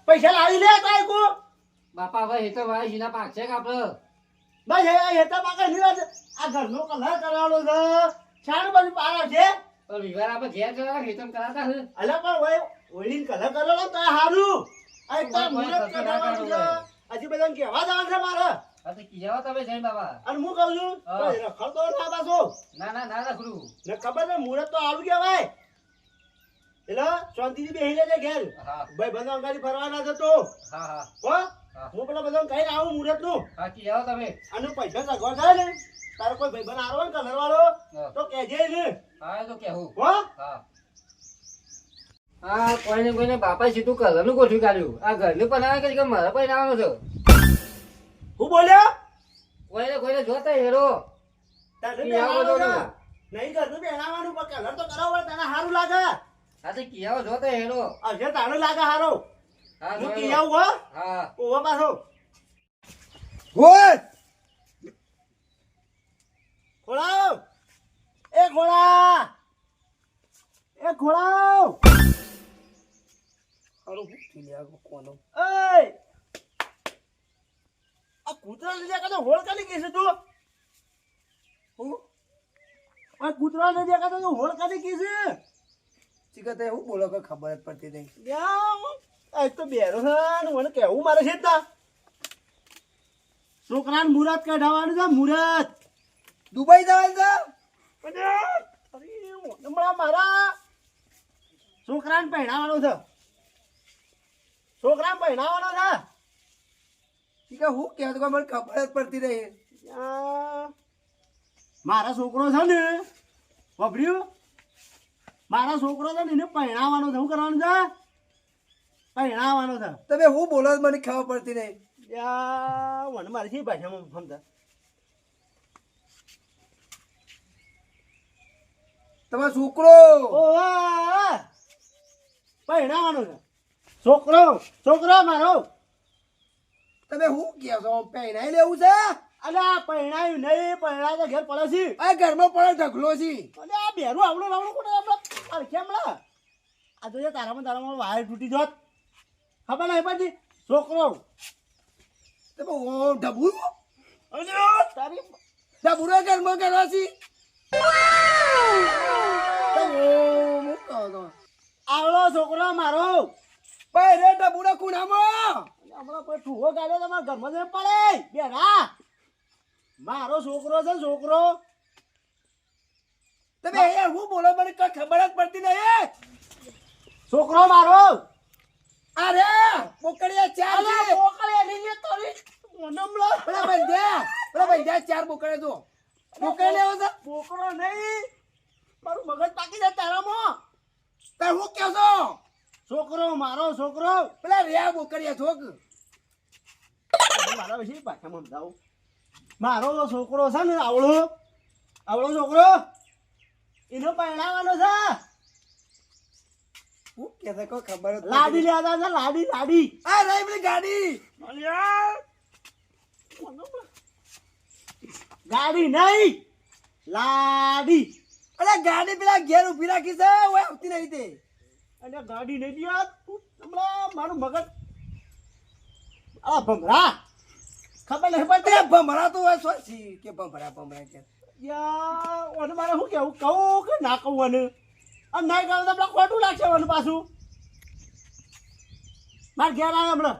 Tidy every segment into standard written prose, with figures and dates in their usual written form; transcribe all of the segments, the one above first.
પૈસા લાવી લે કાય કો બાપા હવે હેતર વાય જીના પાક છે કે આપડે બસ હેતા પાકે નીરજ આ ઘરનો કલર કરવાનો છે છાણ બધું પારા છે તો વિવાર આપણે ઘેર જરા હેતમ કરાતા હે અલા પણ ઓય ઓઈલીન કલર કરવાનો તો હારું આ એક તો મુરત કરવાનું છે હજી બધાને કહેવા જવાનું છે મારે આ તો કીજાવા તમે જઈ બાબા અને હું કહું છું રખડતો ના પાછો ના ના ના રાખું ને ખબર છે મુરત તો આવું કહેવાય એટલે શાંતિથી બેહી લેજે ઘેર ભાઈ બંધો અંગાડી ફરવા ના જતો હા હા હો હું પેલા બધા કઈ આવું મુરત નું હા કીજાવા તમે અને પૈસા સગવડ થાય ને તારો કોઈ ભાઈ બન આરો ને કલર વાળો તો કહેજે ને હા તો કેવું હો હા હા કોઈને બાપા સીધું કલર નું ગોઠવી કાઢ્યું આ ઘરનું બનાવે કે મારા કોઈ આવવાનો છે હું બોલ્યો કોઈને જોતા હેરો નહીં ઘરનું પહેરાવાનું પણ કલર તો કરાવો તને સારું લાગે હા તો કિયાવો જોતા હેરો અજે તારું લાગે સારો હા હું કિયાવ હો હા ઓવા પાછો ઓય ખોળાવ એ ખોળા એ ખોળાવ અરે હું કિલ્યા કોનો એય આ કૂતરા લીધે કાતો હોળ કાઢી ગઈ છે તું હું આ કૂતરા લીધે કાતો તું હોળ કાઢી ગઈ છે ચીકતે હું બોલો કે ખબર જ પડતી નહીં યા તો બેરો છે ને મને કેવું મારે છે તા છોકરાને મુરત કઢાવવાનું છે મુરત દુબઈ જવાનું છે હમણાં મારા છોકરાને પહેણાવવાનો છે છોકરાને પહેણાવવાનો છે ચીકા હું કહેતો કે મને ખબર જ પડતી નહીં મારા છોકરો છે ને વાપર્યું મારા છોકરો છે ને એને પહેણાવવાનો છે શું કરવાનું છે પહેણાવવાનો છે તમે હું બોલો છો મને ખબર પડતી નહીં મને મારી છે ભાષામાં સમજા તમારો છોકરો પહેણાવવાનો છે છોકરો છોકરો મારો તમે હું કહો છો પહેરાઈ લેવું છે અલ્યા પહેણાયું નહીં પહેણાય તો ઘેર પડે છે આ ઘરમાં પડે ઢગલો છે અલે આ બેરું આવડું આવડું કોને આપણે કેમલા આ જોઈએ તારામાં વાયર તૂટી જોત ખબર નહીં પછી છોકરો તમે ઓ ઢબુ તારી ઢબુરા ઘરમાં કરવા છે હું કહો છો આવડો છોકરો મારો પહેરે ઢબુરા ખૂણામાં હમણાં કોઈ ઠુવો ગાડ્યો તમારા ઘરમાં જઈને પડે બેરા મારો છોકરો છે છોકરો તમે એ હું બોલો મને કઈ ખબર જ પડતી નહીં છોકરો મારો અરે બોકડિયા ચાર છે પોકળે લીને તરી મોનમલો પેલા બંધ્યા ચાર બોકડે તો બોકડે લેવો છે પોકળો નહીં મારું મગજ પાકી જાય તારામાં તાર હું કહો છો છોકરો મારો છોકરો પેલા રહ્યા બોકડિયા છોક મારા વિશે પાછામાં સમજાવું મારો છોકરો છે ને આવડો આવડો છોકરો એનો પહેણાવાનો છે હું કે છે કોઈ ખબર જ લાડી લેતા છે લાડી લાડી આ રહી પેલી ગાડી ગાડી નહીં લાડી અરે ગાડી પેલા ઘેર ઉભી રાખી છે ઓય આવતી નહીં તે અને ગાડી નહીં દિયા હમણાં મારું મગજ આ ભમરા ખબર નહીં પડતી ભમરા તો હોય સોચી કે ભમરા કે યા ઓને મારે શું કેવું કહું કે ના કહું અને ના કહું તો આપણે ખોટું લાગશે ઓને પાછું મારે ઘેર આવે હમણાં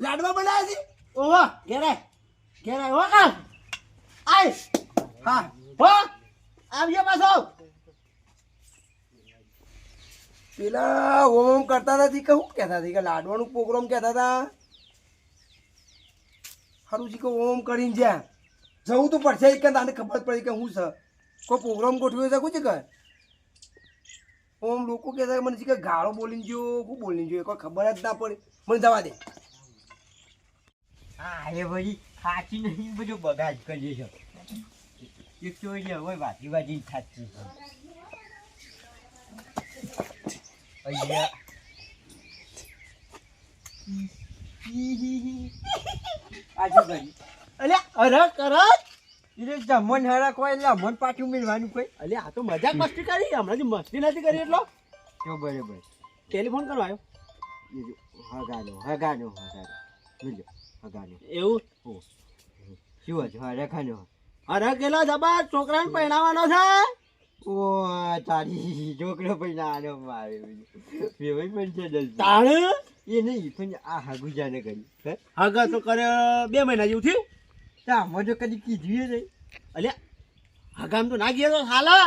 લાડવા બનાવ્યા છે ઓહો ઘેર આય હો કાલ આય હા હો આવજો પાછો પેલા ઓમ કરતા નથી કે શું કહેતા હતી કે લાડવાનું પ્રોગ્રામ કહેતા હતા સારું છે કે ઓમ કરીને જ્યાં જવું તો પડશે કે તને ખબર પડી કે હું છે કોઈ પ્રોગ્રામ ગોઠવ્યો છે કુછ કે ઓમ લોકો કહેતા મને કે ગાળો બોલીને જો શું બોલીને જો કોઈ ખબર જ ના પડી મને જવા દે હા એ ભાઈ સાચી નહીં બધું બગાડ કરીએ છે એક ચોઈ લે હોય વાજી વાજી થાકી અહીંયા આજે ગઈ અલ્યા અરે કરત એટલે જમણ હરા કોઈ એટલે અમન પાછું મેળવાનું કોઈ અલ્યા આ તો મજાક મસ્તી કરી હમણાં જે મસ્તી નથી કરી એટલો તો બરાબર ટેલિફોન કરવા આવ્યો હગાનો એવું શું હતું હરખાનો અરે કેલા જબા છોકરાને પહેણાવવાનો છે ઓ તારી છોકરો પણ આનો મારે વેવાઈ પણ છે જલ્દી તાણ એ નહીં પણ આ હગુજાને કરી હગા તો કરે 2 મહિના જેવું થયું આમાં તો કદી કીધું નહીં અલ્યા હગામ તો ના ગયા તો હાલા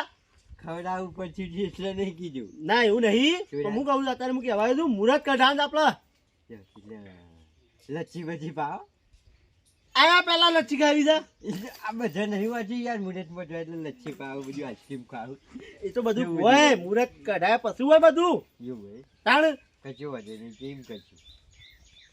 ખવડાવું પછી એટલે નહીં કીધું ના એવું નહીં પણ હું કહું છું અત્યારે હું કહેવાય છું મુહૂર્ત કઢાણ આપડે લચ્છી બચી પાવ આયા પેલા લચ્છી ખાવી છે આ બધા નહીં વાંચી યાર મુહૂર્તમાં જાય એટલે લચ્છી પાવ બધું આઈસ્ક્રીમ ખાવું એ તો બધું હોય મુહૂર્ત કઢાય પછી હોય બધું એવું હોય તાણ કચો વધે નહીં કેમ કરશું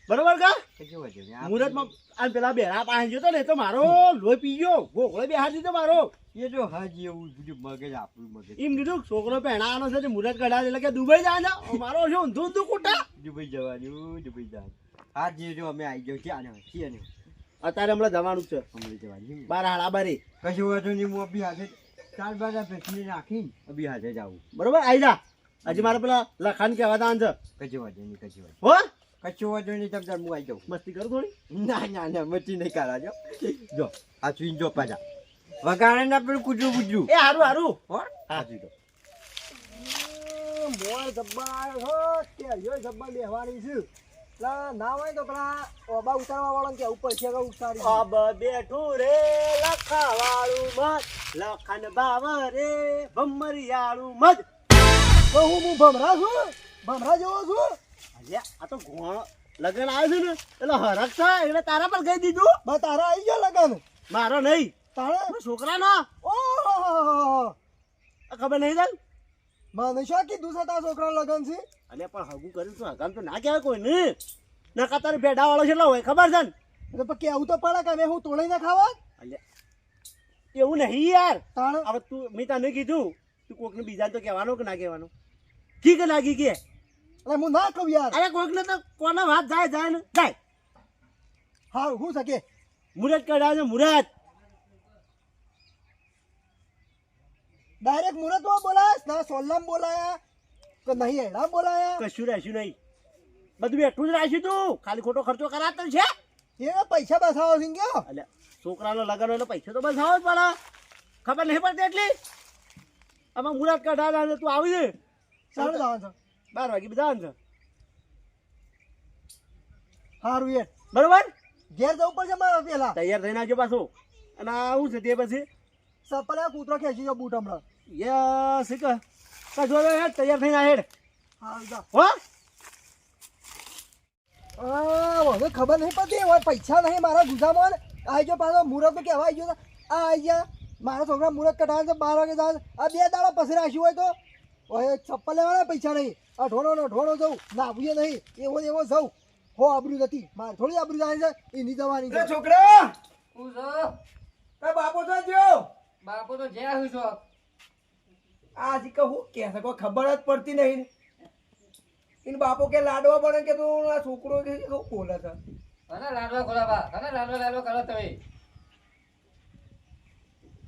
બરોબર કા કચો વધે નહીં મુહૂર્તમાં આ પેલા બેરા પાસે જતો ને તો મારો લોહી પી ગયો ગોખલો બેહાર દીધો મારો એ તો હાજી એવું બધું મગજ આપણું મગજ એમ કીધું છોકરો પહેણાવાનો છે મુહૂર્ત કઢાવે એટલે કે દુબઈ જાય ને મારો શું ઊંધું ઊંધું કૂટા દુબઈ જવાનું દુબઈ જવાનું હાજી જો અમે આવી જાઉં છીએ ને છીએ ને અત્યારે હમણાં જવાનું જ છે હમણાં જવાની 12 બારી કશું વાંધો નહીં હું અભી હાથે 4 બાજા પેસને રાખીને અભી હાથે જાઉં બરોબર આવી જા હજી મારે પેલા લખાણ કહેવા દાન છે કચો વાંધો નહીં કચો હો કચો વાંધો નહીં તમે હું આવી જાઉં મસ્તી કરું થોડી ના મચી નહીં કરાજો જો આ ચુઈન જો પાછા વગાડે ના પેલું કૂતરું કૂતરું એ હારું હારું હો હા જો મોય જબ્બા હો કે યો જબ્બા બેહવાની છે લા ના હોય તો પેલા ઓબા ઉતારવા વાળો કે ઉપર છે કે ઉતારી અબ બેઠું રે લખાવાળું મત લખન બાવરે ભમરિયાળું મત તો હું ભમરા છું ભમરા જેવો છું અલ્યા આ તો ઘોણો લગન આવ્યો છે ને એટલે હરક છે એટલે તારા પર કહી દીધું બા તારા આવી ગયા લગન મારો નહીં તારા છોકરાનો ઓહ ખબર નહીં તને મને શું કીધું છે તારા છોકરા લગન છે અલ્યા પણ હગું કર્યું તો હગામ તો ના કહેવાય કોઈ ને નકા તારે ભેડા વાળો કેટલો હોય ખબર છે ને તો કેવું તો પડે કે હવે હું તોડી ના ખાવા અલ્યા એવું નહીં યાર તાણ હવે તું મેં તને કીધું તું કોકને બીજા તો કહેવાનો કે ના કહેવાનો ઠીક કે લાગી કે અરે હું ના કહું યાર અરે કોકને તો કોના વાત જાય ને જાય હા હું શકે મુરત કઢાવે છે મુરત ડાયરેક્ટ મુહૂર્તમાં બોલાયા ના સોલ્લામ બોલાયા કે નહીં એડા બોલાયા કશું રાખ્યું નહીં બધું બેઠું જ રાખ્યું તું ખાલી ખોટો ખર્ચો કરાતો છે એ પૈસા બસાવો છે કયો અલ્યા છોકરાનો લગન એટલે પૈસા તો બસ આવો જ પડે ખબર નહીં પડતી એટલી આમાં મુરત કઢાવે તું આવી દે સારું જવાનું છે 12 વાગે બધા છે સારું યાર બરોબર ઘેર જવું પડશે મારે પેલા તૈયાર થઈને આવજો પાછું અને આવું છે તે પછી સપલા કૂતરો ખેંચી ગયો બૂટ હમણાં યસ શીખ કશો હેડ તૈયાર થઈને આ હેડ સારું જા હો હવે ખબર નહીં પડતી હવે પૈસા નહીં મારા ગુજામાં આવી ગયો પાછો મુહૂર્ત કહેવા આવી ગયો આ આવી ગયા મારા છોકરા મુહૂર્ત કઢાવે છે 12 વાગે જાય આ 2 દાડા પછી રાખ્યું હોય તો હવે ચપ્પલ લેવાના પૈસા નહીં આ ઢોળો જવું નાભીએ નહીં એવો એવો જવું હો આબરૂ નથી મારે થોડી આબરૂ જાય છે એની જવાની છે છોકરા હું છો બાપો તો જો બાપો તો જ્યાં હું છો આ જી કહું કે છે કોઈ ખબર જ પડતી નહીં એને બાપો કે લાડવા બને કે તું આ છોકરો કે શું બોલે છે અને લાડવા ખોલાવા અને લાડવા કરો તમે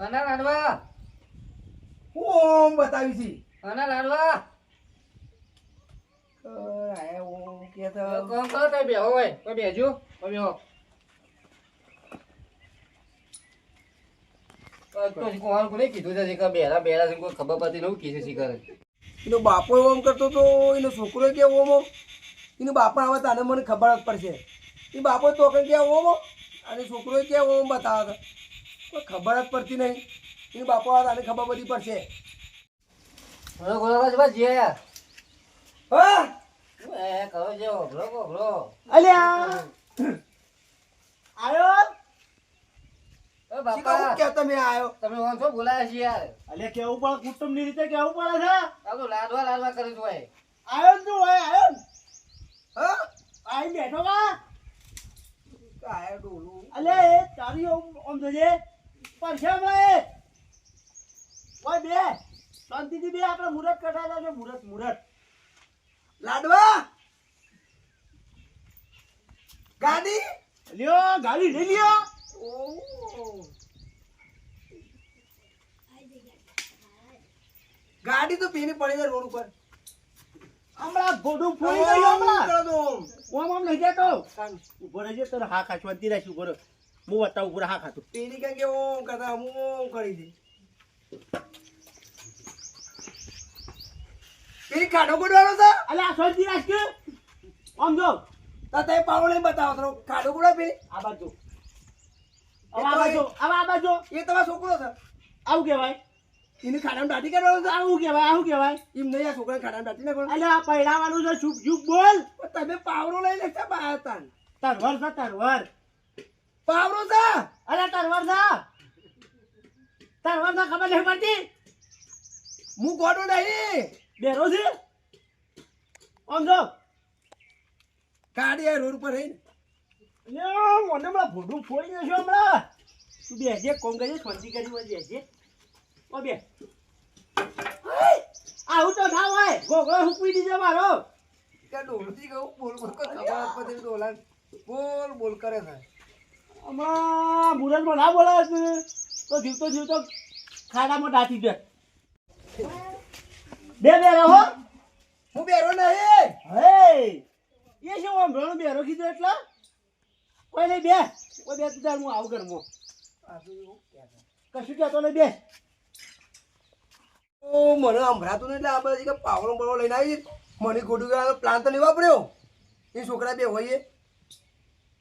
અને લાડવા હું ઓમ બતાવી છી અને લાડવા આયા ઓમ કે તો કોમ કરો તમે બેહો હોય તો બેજો તો બેહો તો કોણ કોને કીધું છે કે બેરા કોઈ ખબર પડતી નવું કીધું છે કરે એનો બાપો ઓમ કરતો તો એનો છોકરો કે ઓમ એનો બાપા આવે તાને મને ખબર જ પડશે એ બાપો તો કે ઓમ અને છોકરો કે ઓમ બતાવે કોઈ ખબર જ પડતી નહીં એનો બાપો આવે તાને ખબર બધી પડશે ખોલાવા છે જે યાર હા એ કરો જે ઓગળો અલ્યા આયો ઓ શીખા બાપા હું કે તમે આયો તમે ઓન છો બોલાયા છે યાર અલ્યા કેવું પડે કુટુંબની રીતે કેવું પડે છે આ તો લાડવા કરે છે ભાઈ આયો ને તું આયો ને? હા આઈ બેઠો કા આયો ડોલું અલ્યા એ તારી ઓમ જોજે પરછામ રે ઓય બે શાંતિથી બે આપણે મુહૂર્ત કઢાતા છે મુહૂર્ત લાડવા ગાડી લ્યો ગાડી લઈ લ્યો ગાડી તો પીની પડી જાય રોડ ઉપર હમણાં ભોડું ફોડી ગયો હમણાં કરો તો ઓમ લઈ જતો ઉભો રહેજે તને હા ખાચવાતી રાખી ઉભો રહે હું બતાવું પૂરા હા ખાતું પીની કઈ કે ઓમ કરતા હું ઓમ કરી દે પીની કાઢો ગોડવાનો છે અલ્યા શાંતિ રાખ આમ જો તો તે પાવડો લઈને બતાવો તો કાઢો ગોડા પીની આ બાજુ આ બાજુ આ બાજુ એ તમારો છોકરો છે આવું કહેવાય એને ખાડામાં દાટી કાઢવાનો છે આવું કહેવાય એમ નહીં આ છોકરાને ખાડામાં દાટી નાખવાનો અલ્યા પૈડાવાનું છે ચૂપ ચૂપ બોલ પણ તમે પાવડો લઈ લેતા બહાર તાન તરવર છે તરવર પાવડો છે અલ્યા તરવર છે ખબર નહીં પડતી હું ગોડો નહીં બેરો છે આમ જો ગાડી આ રોડ ઉપર રહીને લ્યો મને હમણાં ભોડું ફોડી જશો હમણાં તું બેસજે કોમ કરી શાંતિ કરી બેસજે ઓ બે આવું તો ના હોય ગોગળો હુકવી દીધો મારો કે ડોલથી કહું બોલ બોલ કર ખબર પછી ડોલા બોલ બોલ કરે છે હમણાં મુરતમાં ના બોલાવે છે તો જીવતો ખાડામાં દાટી દે બે રહો હું બેરો નહીં હે એ શું આમ ભણો બેરો કીધું એટલે કોઈ નહીં બે કોઈ બે તું હું આવું ઘરમાં કશું કહેતો નહીં બે ઓ મને સંભળાતું નહીં એટલે આ બધા કે પાવડો બળો લઈને આવી મને ખોટું ગયા પ્લાન તો નહીં વાપર્યો એ છોકરા બે હોઈએ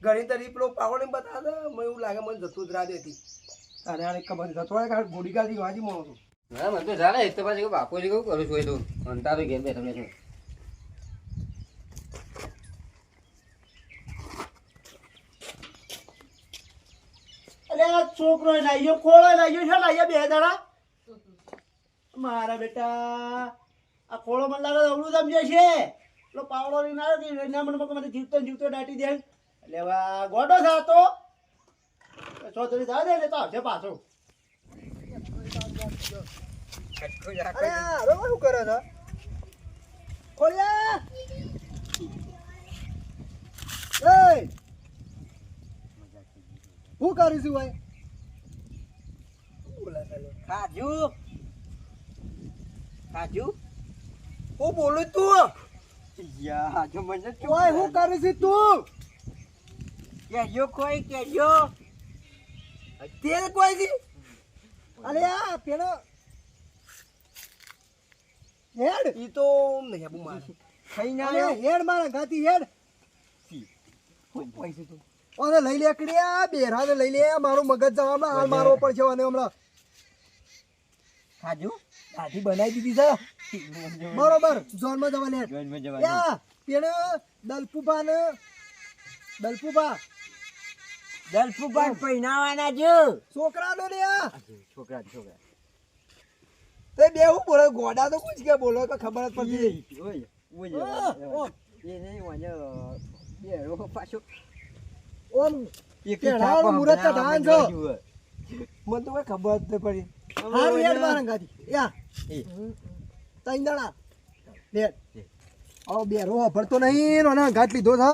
ઘણી તરી પેલો પાવડો નહીં બતાવતા મને એવું લાગે મને જતું જ રાહ દેતી અરે અરે ખબર નહીં જતો હોય કારણ ગોડી કાઢી વાંચી મળો છું હા મને તો ચાલે એક તો પાછી બાપુજી કેવું કરું છું એ તો અંતારો ઘેર બે તમે અરે આ છોકરો લાગ્યો ખોળો લાગ્યો છે લાગ્યા બે દાડા મારા બેટા આ ખોળો મને લાગે અવળું સમજે છે પેલો પાવડો લઈને આવ્યો એના મને જીવતો દાટી દે એટલે હવે ગોડો થતો ચોધરી થવા દે એટલે તો આવશે પાછો અરે હવે શું કરે છે ખોલ્યા એ હું કરીશું ભાઈ કાજુ હું બોલું તું યા જો મને ઓય હું કરીશું તું કેજો કોઈ કેજો તેલ કોઈ દી અરે આ પેલો હેડ ઈ તો નહીં આબુ માર ખાઈ ના અરે હેડ મારા ગાતી હેડ હું પૈસે તું ઓને લઈ લે કડિયા બેરાને લઈ લે મારું મગજ જવામાં હાલ મારવો પડશે અને હમણાં કાજુ દાઢી બનાવી દીધી છે બરોબર ઝોનમાં જવા લે જોઈનમાં જવા યા પેલો દલપુપા દલપુપાન પહેનાવાના જો છોકરાનો ને આ છોકરા તે બે હું બોલે ગોડા તો પૂછ કે બોલો કે ખબર જ પડતી ઓય એ નહીં વાને બે રો પાછો ઓમ એક કેળાનું મુરત તો ધાન છો મને તો કઈ ખબર જ નહીં પડી હારું હેડ મારા ગાડી યા તઈ દણા લે ઓ બે રો ભરતો નહીં નો ના ઘાટ લીધો છે